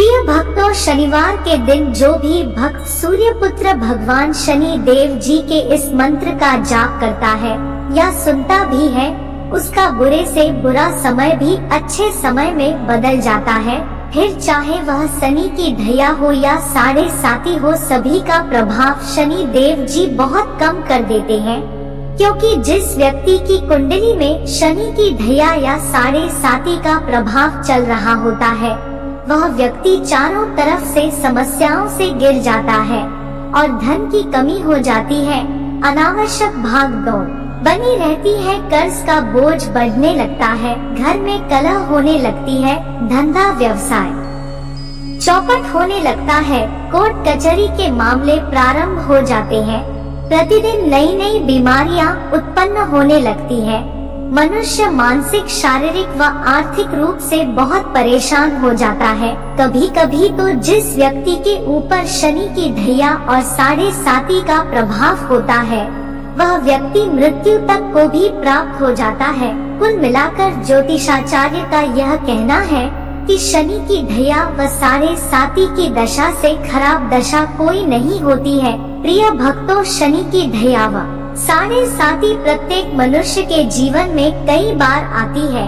प्रिय भक्तों, शनिवार के दिन जो भी भक्त सूर्यपुत्र भगवान शनि देव जी के इस मंत्र का जाप करता है या सुनता भी है, उसका बुरे से बुरा समय भी अच्छे समय में बदल जाता है। फिर चाहे वह शनि की ढैया हो या साढ़े साती हो, सभी का प्रभाव शनि देव जी बहुत कम कर देते हैं। क्योंकि जिस व्यक्ति की कुंडली में शनि की ढैया या साढ़े साती का प्रभाव चल रहा होता है, वह व्यक्ति चारों तरफ से समस्याओं से गिर जाता है और धन की कमी हो जाती है, अनावश्यक भाग दौड़ बनी रहती है, कर्ज का बोझ बढ़ने लगता है, घर में कलह होने लगती है, धंधा व्यवसाय चौपट होने लगता है, कोर्ट कचहरी के मामले प्रारंभ हो जाते हैं, प्रतिदिन नई नई बीमारियां उत्पन्न होने लगती है। मनुष्य मानसिक, शारीरिक व आर्थिक रूप से बहुत परेशान हो जाता है। कभी कभी तो जिस व्यक्ति के ऊपर शनि की ढैया और साढ़े साती का प्रभाव होता है, वह व्यक्ति मृत्यु तक को भी प्राप्त हो जाता है। कुल मिलाकर ज्योतिषाचार्य का यह कहना है कि शनि की ढैया व साढ़े साती की दशा से खराब दशा कोई नहीं होती है। प्रिय भक्तों, शनि की ढैया व साढ़े साती प्रत्येक मनुष्य के जीवन में कई बार आती है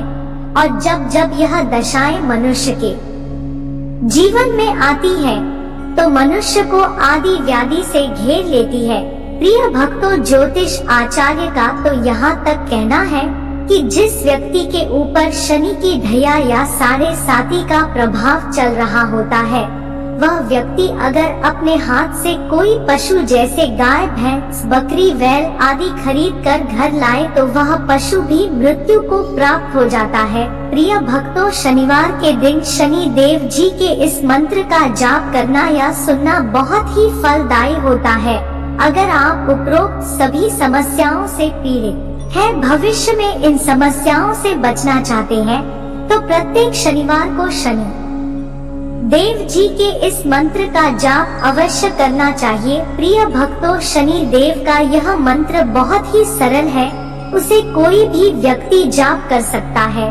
और जब जब यह दशाएं मनुष्य के जीवन में आती है तो मनुष्य को आदि व्याधि से घेर लेती है। प्रिय भक्तों, ज्योतिष आचार्य का तो यहाँ तक कहना है कि जिस व्यक्ति के ऊपर शनि की ढैया या साढ़े साती का प्रभाव चल रहा होता है, वह व्यक्ति अगर अपने हाथ से कोई पशु जैसे गाय, भैंस, बकरी, बैल आदि खरीद कर घर लाए तो वह पशु भी मृत्यु को प्राप्त हो जाता है। प्रिय भक्तों, शनिवार के दिन शनि देव जी के इस मंत्र का जाप करना या सुनना बहुत ही फलदायी होता है। अगर आप उपरोक्त सभी समस्याओं से पीड़ित हैं, भविष्य में इन समस्याओं से बचना चाहते हैं, तो प्रत्येक शनिवार को शनि देव जी के इस मंत्र का जाप अवश्य करना चाहिए। प्रिय भक्तों, शनि देव का यह मंत्र बहुत ही सरल है, उसे कोई भी व्यक्ति जाप कर सकता है।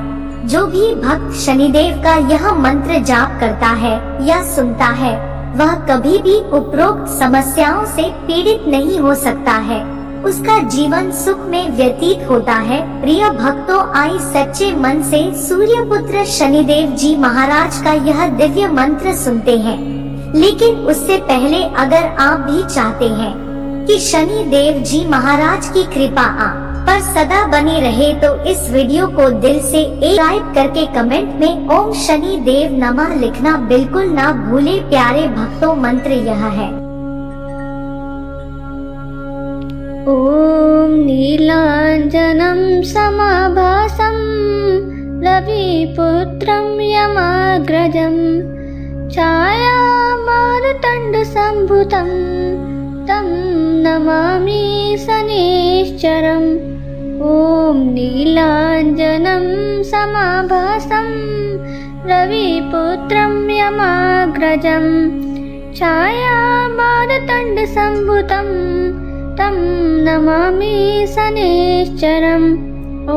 जो भी भक्त शनिदेव का यह मंत्र जाप करता है या सुनता है, वह कभी भी उपरोक्त समस्याओं से पीड़ित नहीं हो सकता है, उसका जीवन सुख में व्यतीत होता है। प्रिय भक्तों, आई सच्चे मन से सूर्यपुत्र शनिदेव जी महाराज का यह दिव्य मंत्र सुनते हैं। लेकिन उससे पहले अगर आप भी चाहते हैं कि शनि देव जी महाराज की कृपा आप पर सदा बनी रहे, तो इस वीडियो को दिल से एक लाइक करके कमेंट में ओम शनि देव नमः लिखना बिल्कुल ना भूले। प्यारे भक्तों, मंत्र यह है। ॐ नीलाञ्जनं समाभासं रविपुत्रं यमाग्रजं छायामारुतण्डसम्भुतं तं नमामि शनैश्चरम्। ॐ नीलाञ्जनं समाभासं रविपुत्रं यमाग्रजं छायामारुतण्डसम्भुतं तं नमामि शनैश्चरम्। ॐ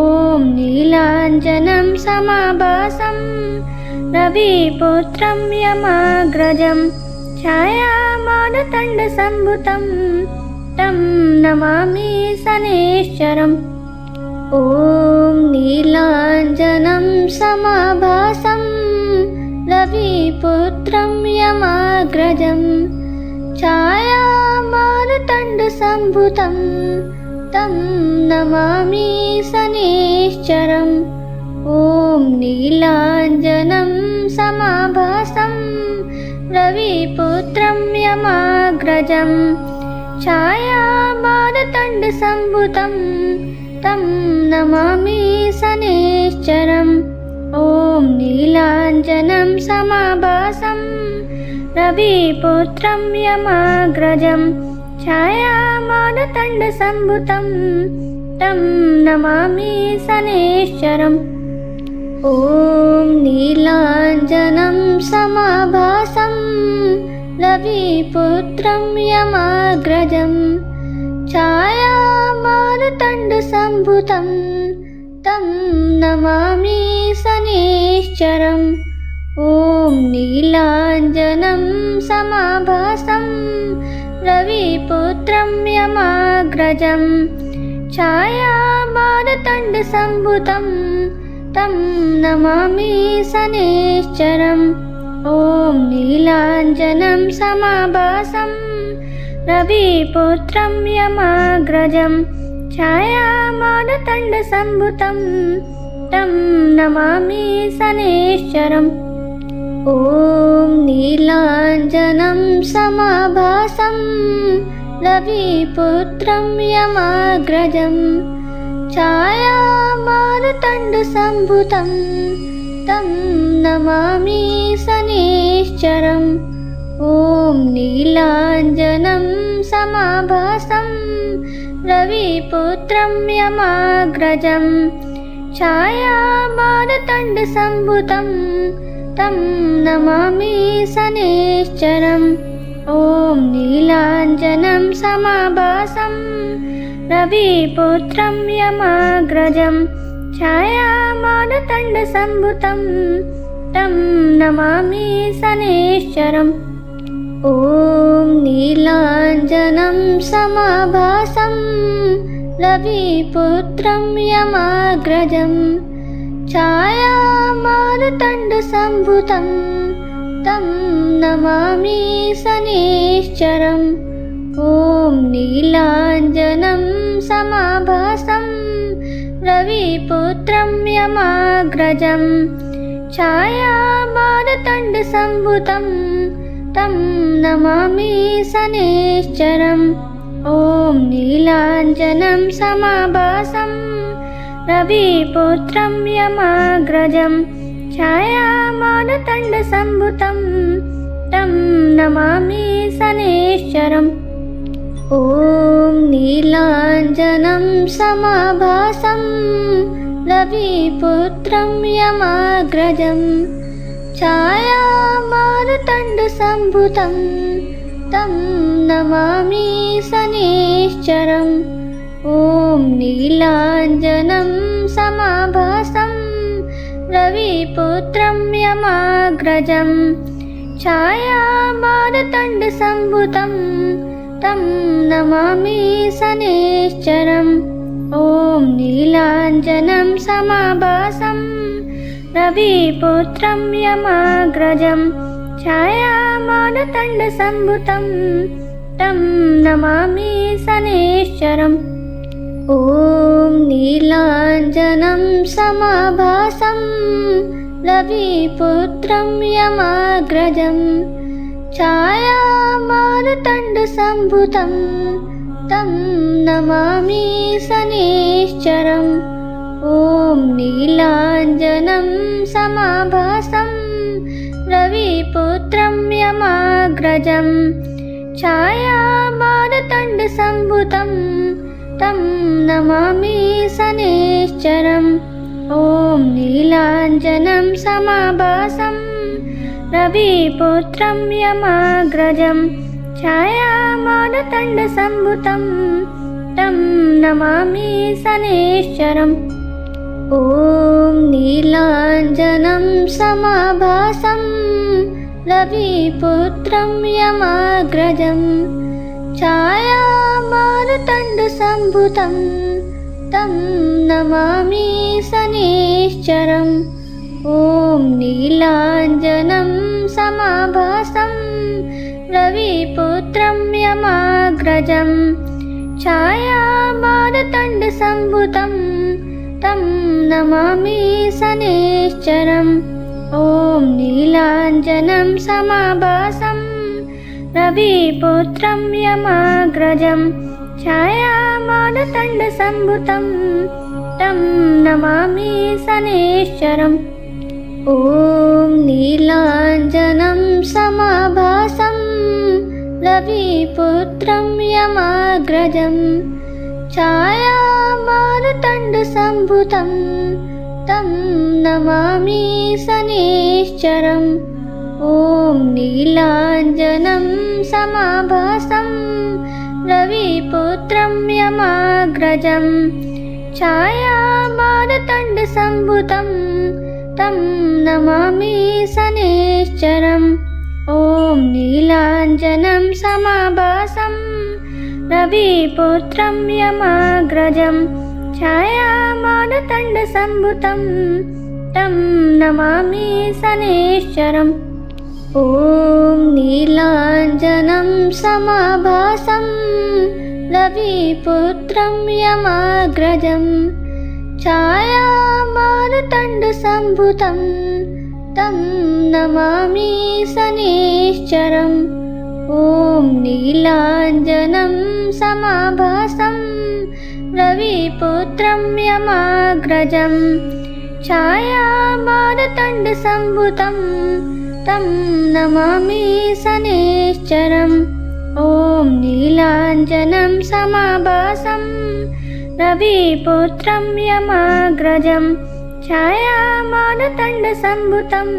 नीलाञ्जनं समाभासं रविपुत्रं यमाग्रजं छायामारुतण्डसम्भुतं तं नमामि शनैश्चरम्। ॐ नीलाञ्जनं समाभासं रविपुत्रं यमाग्रजं छायामारुतण्डसम्भुतं तं नमामि शनैश्चरम्। ॐ नीलाञ्जनं समाभासं रविपुत्रं यमाग्रजं छायामारुतण्डसम्भुतं तं नमामि शनैश्चरम्। ॐ नीलाञ्जनं समाभासं रविपुत्रं यमाग्रजं छायामारुतण्डसम्भुतं तं नमामि शनैश्चरम्। ॐ नीलाञ्जनं समाभासं रविपुत्रं यमाग्रजं छायामारुतण्डसम्भुतं तं नमामि शनैश्चरम्। ॐ नीलाञ्जनं समाभासं रविपुत्रं यमाग्रजं छायामार्तण्डसम्भुतं तं नमामि शनैश्चरम् ॐ नीलाञ्जनं समाभासं रविपुत्रं यमाग्रजं छायामार्तण्डसम्भुतं तं नमामि शनैश्चरम् ॐ नीलाञ्जनं समाभासं रविपुत्रं यमाग्रजं छायामार्तण्डसम्भुतं तं नमामि शनैश्चरम् ॐ नीलाञ्जनं समाभासं रविपुत्रं यमाग्रजं छायामार्तण्डसम्भुतं तं नमामि शनैश्चरम् ॐ नीलाञ्जनं समाभासं रविपुत्रं यमाग्रजं छायामार्तण्डसम्भुतं तं नमामि शनैश्चरम् ॐ नीलाञ्जनं समाभासं रविपुत्रं यमाग्रजं छायामार्तण्डसम्भुतं तं नमामि शनैश्चरम् ॐ नीलाञ्जनं समाभासं रविपुत्रं यमाग्रजं छायामार्तण्डसम्भुतं तं नमामि शनैश्चरम् ॐ नीलाञ्जनं समाभासं रविपुत्रं यमाग्रजं छायामार्तण्डसम्भुतं तं नमामि शनैश्चरम् ॐ नीलाञ्जनं समाभासं रविपुत्रं यमाग्रजं छायामार्तण्डसम्भुतं तं नमामि शनैश्चरम् ॐ नीलाञ्जनं समाभासं रविपुत्रं यमाग्रजं छायामार्तण्डसम्भुतं तं नमामि शनैश्चरम् ॐ नीलाञ्जनं समाभासं रविपुत्रं यमाग्रजं छायामार्तण्डसम्भुतं तं नमामि शनैश्चरम् ॐ नीलाञ्जनं समाभासं रविपुत्रं यमाग्रजं छायामार्तण्डसम्भुतं तं नमामि शनैश्चरम् ॐ नीलाञ्जनं समाभासं रविपुत्रं यमाग्रजं छायामार्तण्डसम्भुतं तं नमामि शनैश्चरम् ॐ नीलाञ्जनं समाभासं रविपुत्रं यमाग्रजं छायामार्तण्डसम्भुतं तं नमामि शनैश्चरम् ॐ नीलाञ्जनं समाभासं रविपुत्रं यमाग्रजं छायामार्तण्डसम्भुतं तं नमामि शनैश्चरम् ॐ नीलाञ्जनं समाभासं रविपुत्रं यमाग्रजं छायामार्तण्डसम्भुतं तं नमामि शनैश्चरम् ॐ नीलाञ्जनं समाभासं रविपुत्रं यमाग्रजं छायामार्तण्डसम्भुतं तं नमामि शनैश्चरम् ॐ नीलाञ्जनं समाभासं रविपुत्रं यमाग्रजं छायामार्तण्डसम्भुतं तं नमामि शनैश्चरम् ॐ नीलाञ्जनं समाभासं रविपुत्रं यमाग्रजं छायामार्तण्डसम्भुतं तं नमामि शनैश्चरम्। ॐ नीलाञ्जनं समाभासं रविपुत्रं यमाग्रजं छायामारुतण्डसम्भुतं तं नमामि शनैश्चरम्। ॐ नीलाञ्जनं समाभासं रविपुत्रं यमाग्रजं छायामारुतण्डसम्भुतं तं नमामि शनैश्चरम्। ॐ नीलाञ्जनं समाभासं रविपुत्रं यमाग्रजं छायामारुतण्डसम्भुतं तं नमामि शनैश्चरम्। ॐ नीलाञ्जनं समाभासं रविपुत्रं यमाग्रजं छायामारुतण्डसम्भुतं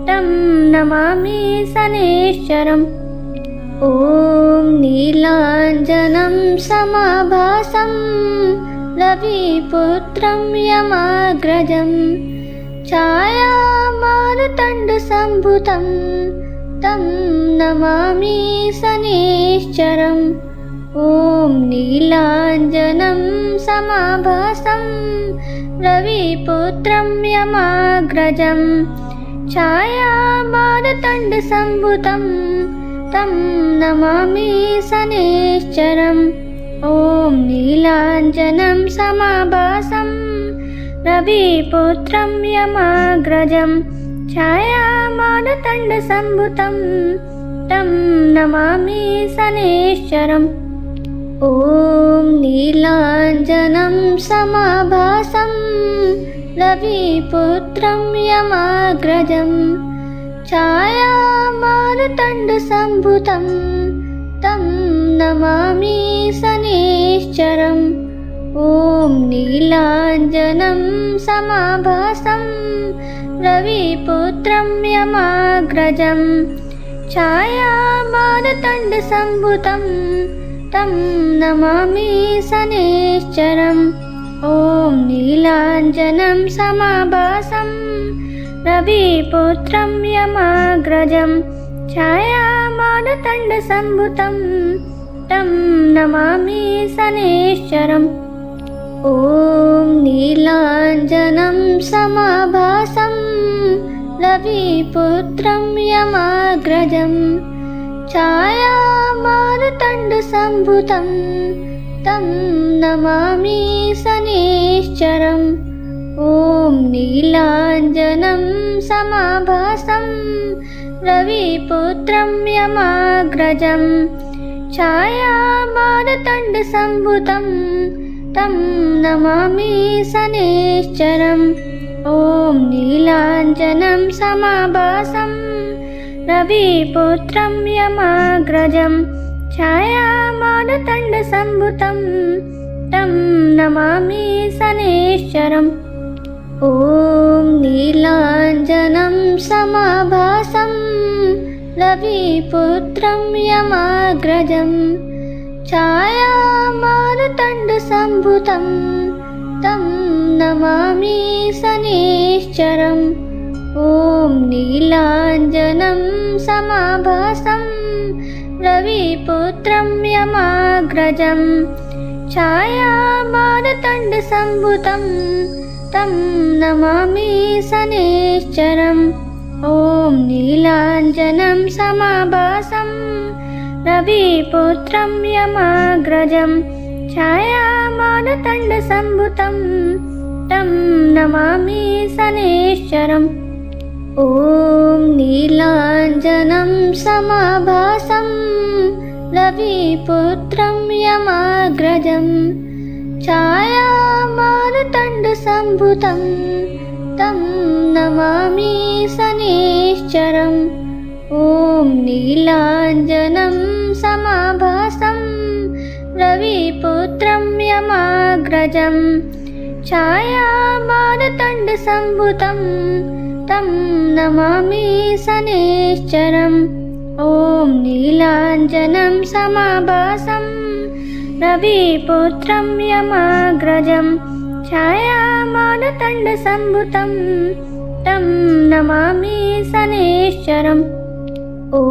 तं नमामि शनैश्चरम्। ॐ नीलाञ्जनं समाभासं रविपुत्रं यमाग्रजं छायामारुतण्डसम्भुतं तं नमामि शनैश्चरम्। ॐ नीलाञ्जनं समाभासं रविपुत्रं यमाग्रजं छायामारुतण्डसम्भुतं तं नमामि शनैश्चरम्। ॐ नीलाञ्जनं समाभासं रविपुत्रं यमाग्रजं छायामारुतण्डसम्भुतं तं नमामि शनैश्चरम्। ॐ नीलाञ्जनं समाभासं रविपुत्रं यमाग्रजं छायामारुतण्डसम्भुतं तं नमामि शनैश्चरम्। ॐ नीलाञ्जनं समाभासं रविपुत्रं यमाग्रजं छायामारुतण्डसम्भुतं तं नमामि शनैश्चरम्। ॐ नीलाञ्जनं समाभासं रविपुत्रं यमाग्रजं छायामारुतण्डसम्भुतं तं नमामि शनैश्चरम्। ॐ नीलाञ्जनं समाभासं रविपुत्रं यमाग्रजं छायामारुतण्डसम्भुतं तं नमामि शनैश्चरम्। ॐ नीलाञ्जनं समाभासं रविपुत्रं यमाग्रजं छायामारुतण्डसम्भुतं तं नमामि शनैश्चरम्। ॐ नीलाञ्जनं समाभासं रविपुत्रं यमाग्रजं छायामारुतण्डसम्भुतं तं नमामि शनैश्चरम्। ॐ नीलाञ्जनं समाभासं रविपुत्रं यमाग्रजं छायामारुतण्डसम्भुतं तं नमामि शनैश्चरम्। ॐ नीलाञ्जनं समाभासं रविपुत्रं यमाग्रजं छायामारुतण्डसम्भुतं तं नमामि शनैश्चरम्। ॐ नीलाञ्जनं समाभासं रविपुत्रं यमाग्रजं छायामारुतण्डसम्भुतं तं नमामि शनैश्चरम्। ॐ नीलाञ्जनं समाभासं रविपुत्रं यमाग्रजं छायामारुतण्डसम्भुतं तं नमामि शनैश्चरम्। ॐ नीलाञ्जनं समाभासं रविपुत्रं यमाग्रजं छायामारुतण्डसम्भुतं तं नमामि शनैश्चरम्। ॐ नीलाञ्जनं समाभासं रविपुत्रं यमाग्रजं छायामारुतण्डसम्भुतं तं नमामि शनैश्चरम्। ॐ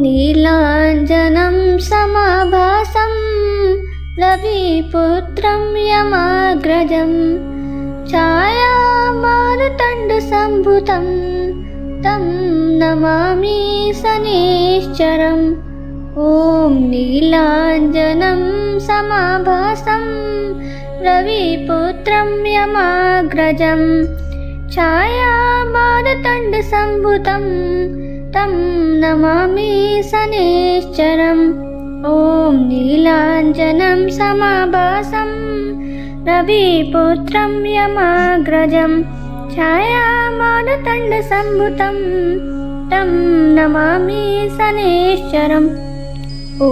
नीलाञ्जनं समाभासं रविपुत्रं यमाग्रजं छायामारुतण्डसम्भुतं तं नमामि शनैश्चरम्। ॐ नीलाञ्जनं समाभासं रविपुत्रं यमाग्रजं छायामारुतण्डसम्भुतं तं नमामि शनैश्चरम्। ॐ नीलाञ्जनं समाभासं रविपुत्रं यमाग्रजं छायामारुतण्डसम्भुतं तं नमामि शनैश्चरम्। ॐ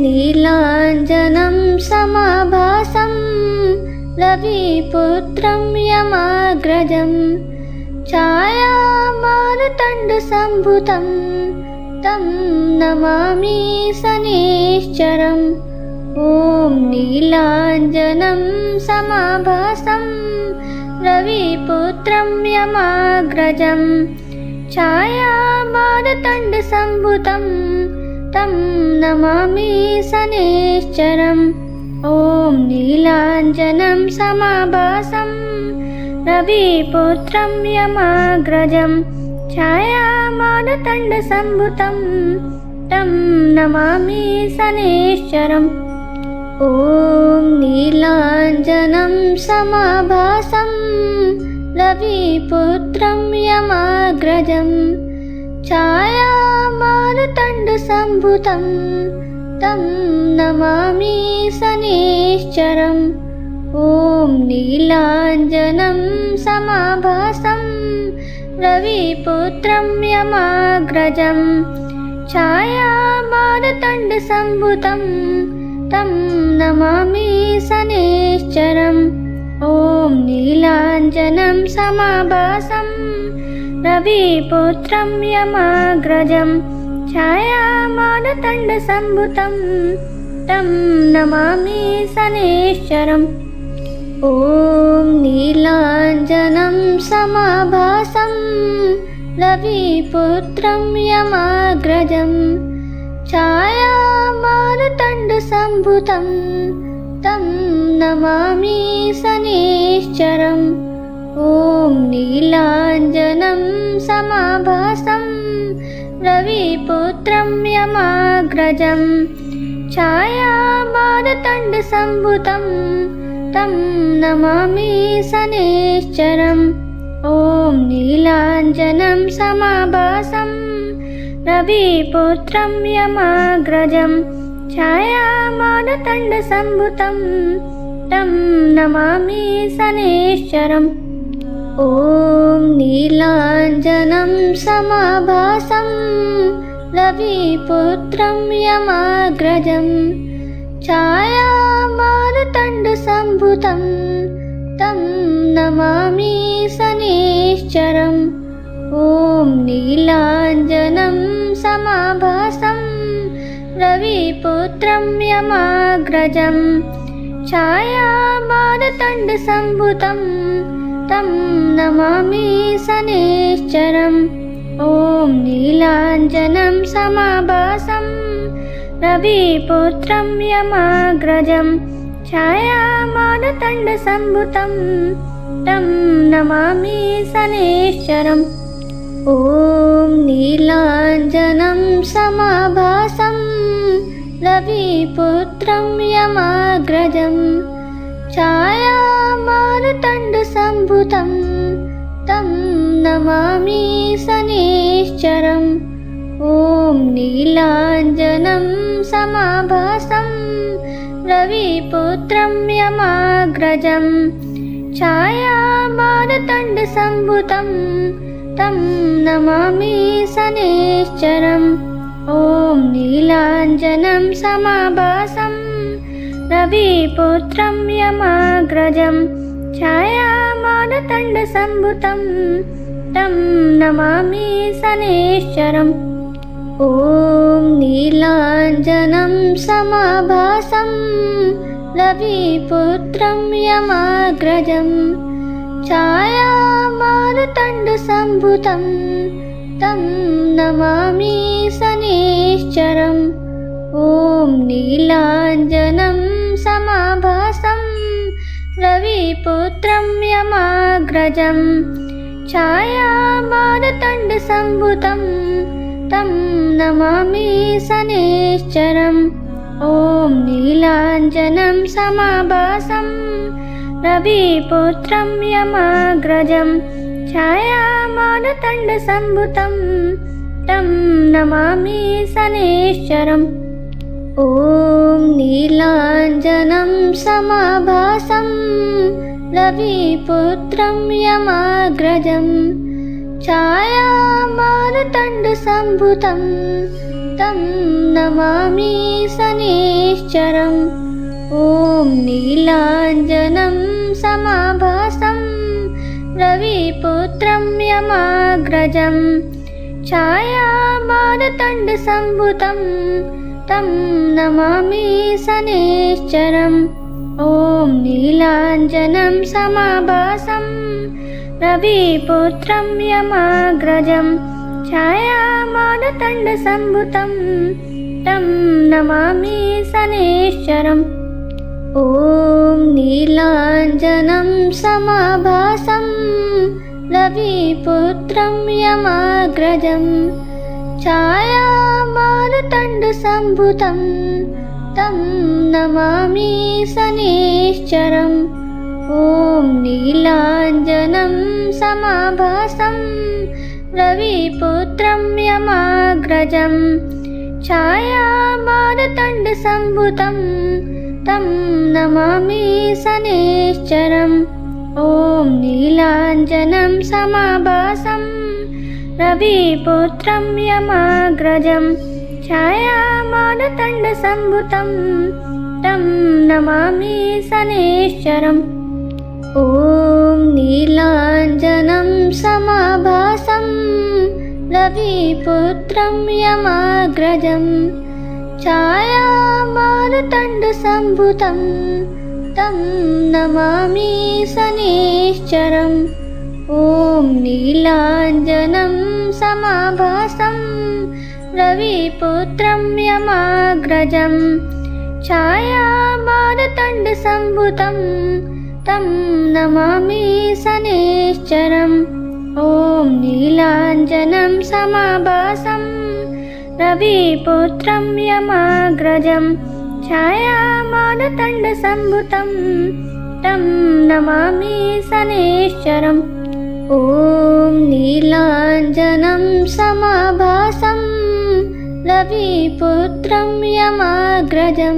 नीलाञ्जनं समाभासं रविपुत्रं यमाग्रजं छायामारुतण्डसम्भुतं तं नमामि शनैश्चरम्। ॐ नीलाञ्जनं समाभासं रविपुत्रं यमाग्रजं छायामारुतण्डसम्भुतं तं नमामि शनैश्चरम्। ॐ नीलाञ्जनं समाभासं रविपुत्रं यमाग्रजं छायामारुतण्डसम्भुतं तं नमामि शनैश्चरम्। ॐ नीलाञ्जनं समाभासं रविपुत्रं यमाग्रजं छायामारुतण्डसम्भुतं तं नमामि शनैश्चरम्। ॐ नीलाञ्जनं समाभासं रविपुत्रं यमाग्रजं छायामारुतण्डसम्भुतं तं नमामि शनैश्चरम्। ॐ नीलाञ्जनं समाभासं रविपुत्रं यमाग्रजं छायामारुतण्डसम्भुतं तं नमामि शनैश्चरम्। ॐ नीलाञ्जनं समाभासं रविपुत्रं यमाग्रजं छायामारुतण्डसम्भुतं तं नमामि शनैश्चरम्। ॐ नीलाञ्जनं समाभासं रविपुत्रं यमाग्रजं छायामारुतण्डसम्भुतं तं नमामि शनैश्चरम्। ॐ नीलाञ्जनं समाभासं रविपुत्रं यमाग्रजं छायामारुतण्डसम्भुतं तं नमामि शनैश्चरम्। ॐ नीलाञ्जनं समाभासं रविपुत्रं यमाग्रजं छायामारुतण्डसम्भुतं तं नमामि शनैश्चरम्। ॐ नीलाञ्जनं समाभासं रविपुत्रं यमाग्रजं छायामारुतण्डसम्भुतं तं नमामि शनैश्चरम्। ॐ नीलाञ्जनं समाभासं रविपुत्रं यमाग्रजं छायामारुतण्डसम्भुतं तं नमामि शनैश्चरम्। ॐ नीलाञ्जनं समाभासं रविपुत्रं यमाग्रजं छायामारुतण्डसम्भुतं तं नमामि शनैश्चरम्। ॐ नीलाञ्जनं समाभासं रविपुत्रं यमाग्रजं छायामारुतण्डसम्भुतं तं नमामि शनैश्चरम्। ॐ नीलाञ्जनं समाभासं रविपुत्रं यमाग्रजं छायामारुतण्डसम्भुतं तं नमामि शनैश्चरम्। ॐ नीलाञ्जनं समाभासं रविपुत्रं यमाग्रजं छायामारुतण्डसम्भुतं मारुतण्डसम्भुतं तं नमामि शनैश्चरम् ॐ नीलाञ्जनं समाभासं रविपुत्रं यमाग्रजं छायामारुतण्डसम्भुतं तं नमामि शनैश्चरम् ॐ नीलाञ्जनं समाभासं रविपुत्रं यमाग्रजं छायामारुतण्डसम्भुतं तं नमामि शनैश्चरम् ॐ नीलाञ्जनं समाभासं रविपुत्रं यमाग्रजं छायामारुतण्डसम्भुतं तं नमामि शनैश्चरम् ॐ नीलाञ्जनं समाभासं रविपुत्रं यमाग्रजं छायामारुतण्डसम्भुतं तं नमामि शनैश्चरम् ॐ नीलाञ्जनं समाभासं रविपुत्रं यमाग्रजं छायामारुतण्डसम्भुतं तं नमामि शनैश्चरम् ॐ नीलाञ्जनं समाभासं रविपुत्रं यमाग्रजं छायामारुतण्डसम्भुतं तं नमामि शनैश्चरम् ॐ नीलाञ्जनं समाभासं रविपुत्रं यमाग्रजं छायामारुतण्डसम्भुतं तं नमामि शनैश्चरम् ॐ नीलाञ्जनं समाभासं रविपुत्रं यमाग्रजं छायामारुतण्डसम्भुतं तं नमामि शनैश्चरम् ॐ नीलाञ्जनं समाभासं रविपुत्रं यमाग्रजं छायामारुतण्डसम्भुतं तं नमामि शनैश्चरम् ॐ नीलाञ्जनं समाभासं रविपुत्रं यमाग्रजं छायामारुतण्डसम्भुतं तं नमामि शनैश्चरम् ॐ नीलाञ्जनं समाभासं रविपुत्रं यमाग्रजं छायामारुतण्डसम्भुतं तं नमामि शनैश्चरम् ॐ नीलाञ्जनं समाभासं रविपुत्रं यमाग्रजं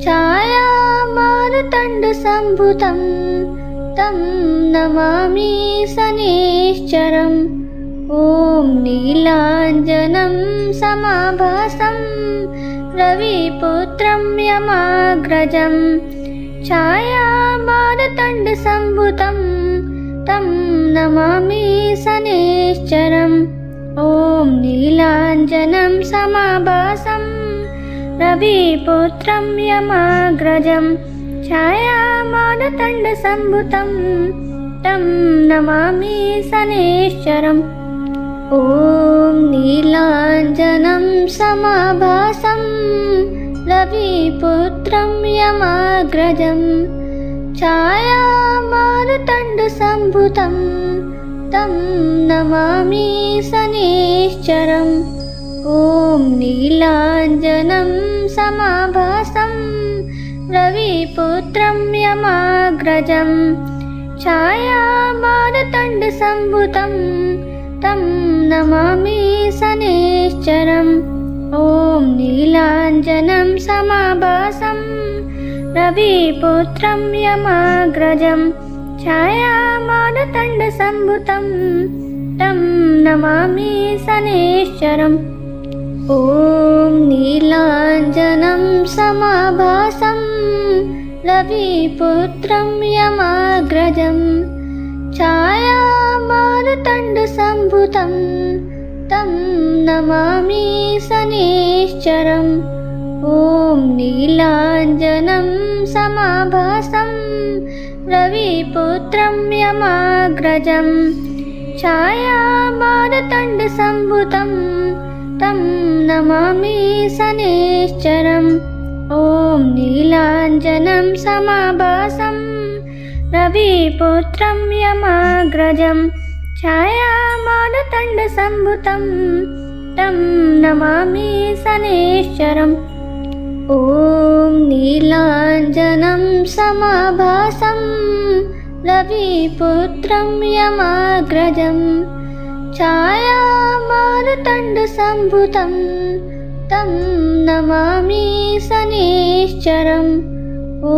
छायामारुतण्डसम्भुतं तं नमामि शनैश्चरम् ॐ नीलाञ्जनं समाभासं रविपुत्रं यमाग्रजं छायामारुतण्डसम्भुतं तं नमामि शनैश्चरम् ॐ नीलाञ्जनं समाभासं रविपुत्रं यमाग्रजं छायामारुतण्डसम्भुतं तं नमामि शनैश्चरम् ॐ नीलाञ्जनं समाभासं रविपुत्रं यमाग्रजं छायामारुतण्डसम्भुतं तं नमामि शनैश्चरम् ॐ नीलाञ्जनं समाभासं रविपुत्रं यमाग्रजं छायामारुतण्डसम्भुतं तं नमामि शनैश्चरम् ॐ नीलाञ्जनं समाभासं रविपुत्रं यमाग्रजं छायामारुतण्डसम्भुतं तं नमामि शनैश्चरम् ॐ नीलाञ्जनं समाभासं रविपुत्रं यमाग्रजं छायामारुतण्डसम्भुतं तं नमामि शनैश्चरम् ॐ नीलाञ्जनं समाभासं रविपुत्रं यमाग्रजं छायामारतण्डसम्भुतं तं नमामि शनैश्चरम्। ॐ नीलाञ्जनं समाभासं रविपुत्रं यमाग्रजं छायामारतण्डसम्भुतं तं नमामि शनैश्चरम्। ॐ नीलाञ्जनं समाभासं रविपुत्रं यमाग्रजं छायामारतण्डसम्भुतं तं नमामि शनैश्चरम्। ॐ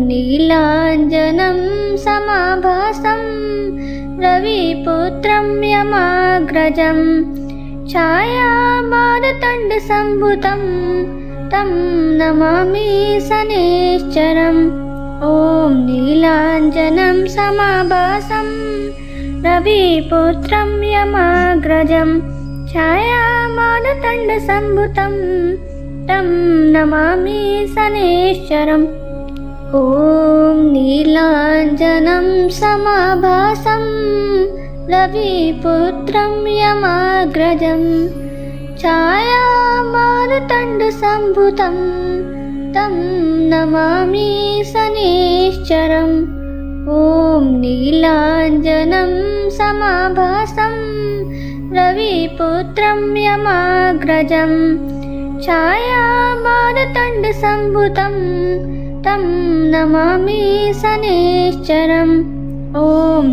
नीलाञ्जनं समाभासं रविपुत्रं यमाग्रजं छायामारतण्डसम्भुतं तं नमामि शनैश्चरम्। ॐ नीलाञ्जनं समाभासं रविपुत्रं यमाग्रजं छायामारतण्डसम्भुतं तं नमामि शनैश्चरम्। ॐ नीलाञ्जनं समाभासं रविपुत्रं यमाग्रजं छायामारतण्डसम्भुतं तं नमामि शनैश्चरम्। ॐ नीलाञ्जनं समाभासं रविपुत्रं यमाग्रजं छायामारतण्डसम्भुतं तं नमामि शनैश्चरम्। ॐ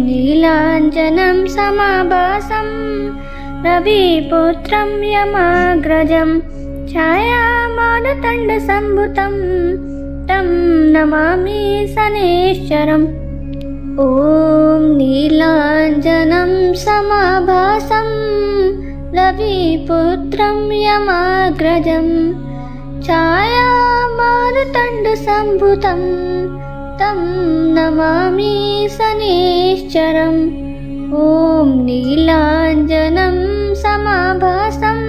नीलाञ्जनं समाभासं रविपुत्रं यमाग्रजं छायामारतण्डसम्भुतं तं नमामि शनैश्चरम्। ॐ नीलाञ्जनं समाभासं रविपुत्रं यमाग्रजं छायामारतण्डसम्भुतं तं नमामि शनैश्चरम्। ॐ नीलाञ्जनं समाभासं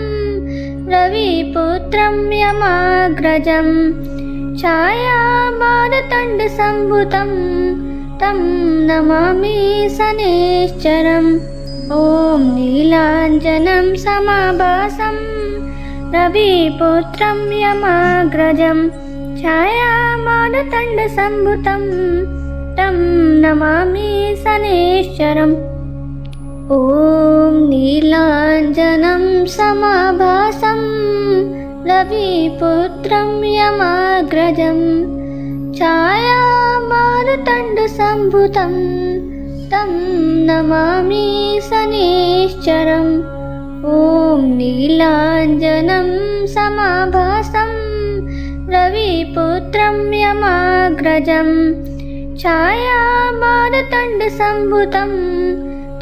रविपुत्रं यमाग्रजं छायामारतण्डसम्भुतं तं नमामि शनैश्चरम्। ॐ नीलाञ्जनं समाभासं रविपुत्रं यमाग्रजं छायामारतण्डसम्भुतं तं नमामि शनैश्चरम्। ॐ नीलाञ्जनं समाभासं रविपुत्रं यमाग्रजं छायामारतण्डसम्भुतं तं नमामि शनैश्चरम्। ॐ नीलाञ्जनं समाभासं रविपुत्रं यमाग्रजं छायामारतण्डसम्भुतं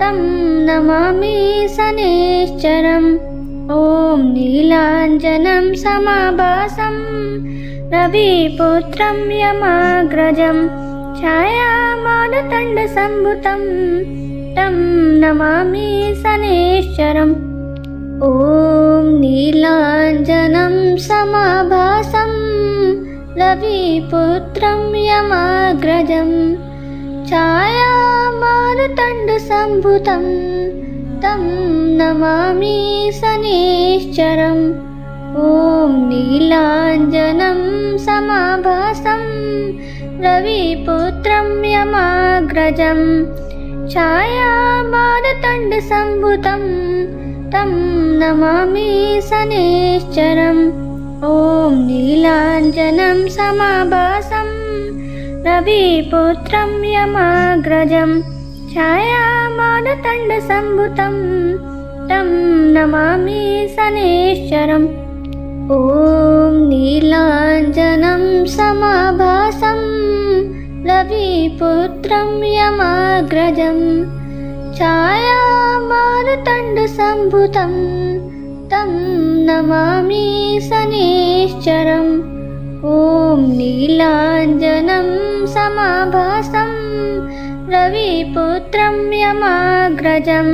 तं नमामि शनैश्चरम्। ॐ नीलाञ्जनं समाभासं रविपुत्रं यमाग्रजं छायामारतण्डसम्भुतं तं नमामि शनैश्चरम्। ॐ नीलाञ्जनं समाभासं रविपुत्रं यमाग्रजं छायामारतण्डसम्भुतं तं नमामि शनैश्चरम्। ॐ नीलाञ्जनं समाभासं रविपुत्रं यमाग्रजं छायामारतण्डसम्भुतं तं नमामि शनैश्चरम्। ॐ नीलाञ्जनं समाभासं रविपुत्रं यमाग्रजं छायामारतण्डसम्भुतं तं नमामि शनैश्चरम्। ॐ नीलाञ्जनं समाभासं रविपुत्रं यमाग्रजं छायामारतण्डसम्भुतं तं नमामि शनैश्चरम्। ॐ नीलाञ्जनं समाभासं रविपुत्रं यमाग्रजं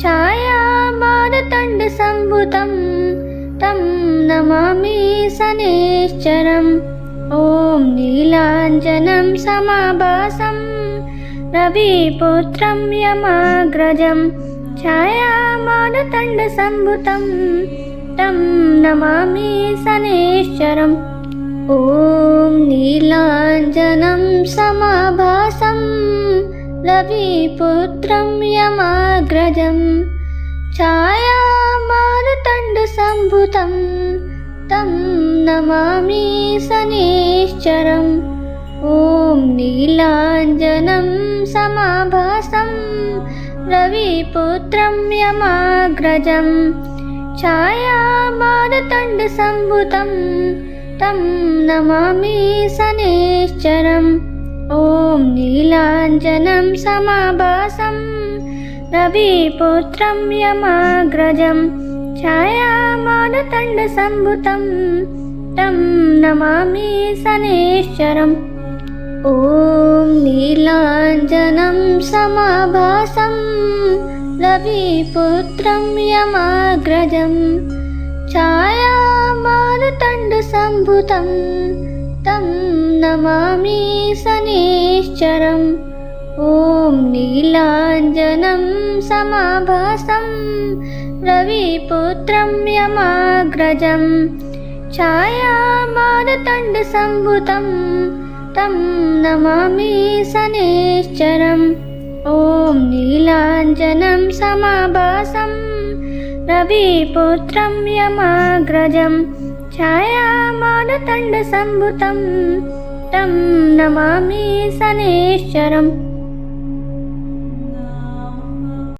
छायामारतण्डसम्भुतं तं नमामि शनैश्चरम्। ॐ नीलाञ्जनं समाभासं रविपुत्रं यमाग्रजं छायामारुतण्डसम्भुतं तं नमामि शनैश्चरम् ॐ नीलाञ्जनं समाभासं रविपुत्रं यमाग्रजं छायामारुतण्डसम्भुतं तं नमामि शनैश्चरम् ॐ नीलाञ्जनं समाभासं रविपुत्रं यमाग्रजं छायामारुतण्डसम्भुतं तं नमामि शनैश्चरम् ॐ नीलाञ्जनं समाभासं रविपुत्रं यमाग्रजं छायामारुतण्डसम्भुतं तं नमामि शनैश्चरम् ॐ नीलाञ्जनं समाभासं रविपुत्रं यमाग्रजं छायामारुतण्डसम्भुतं तं नमामि शनैश्चरम् ॐ नीलाञ्जनं समाभासं रविपुत्रं यमाग्रजं छायामारुतण्डसम्भुतं तं नमामि शनैश्चरम् ॐ नीलाञ्जनं समाभासं रविपुत्रं यमाग्रजं छायामारुतण्डसम्भुतं तं नमामि शनैश्चरम्।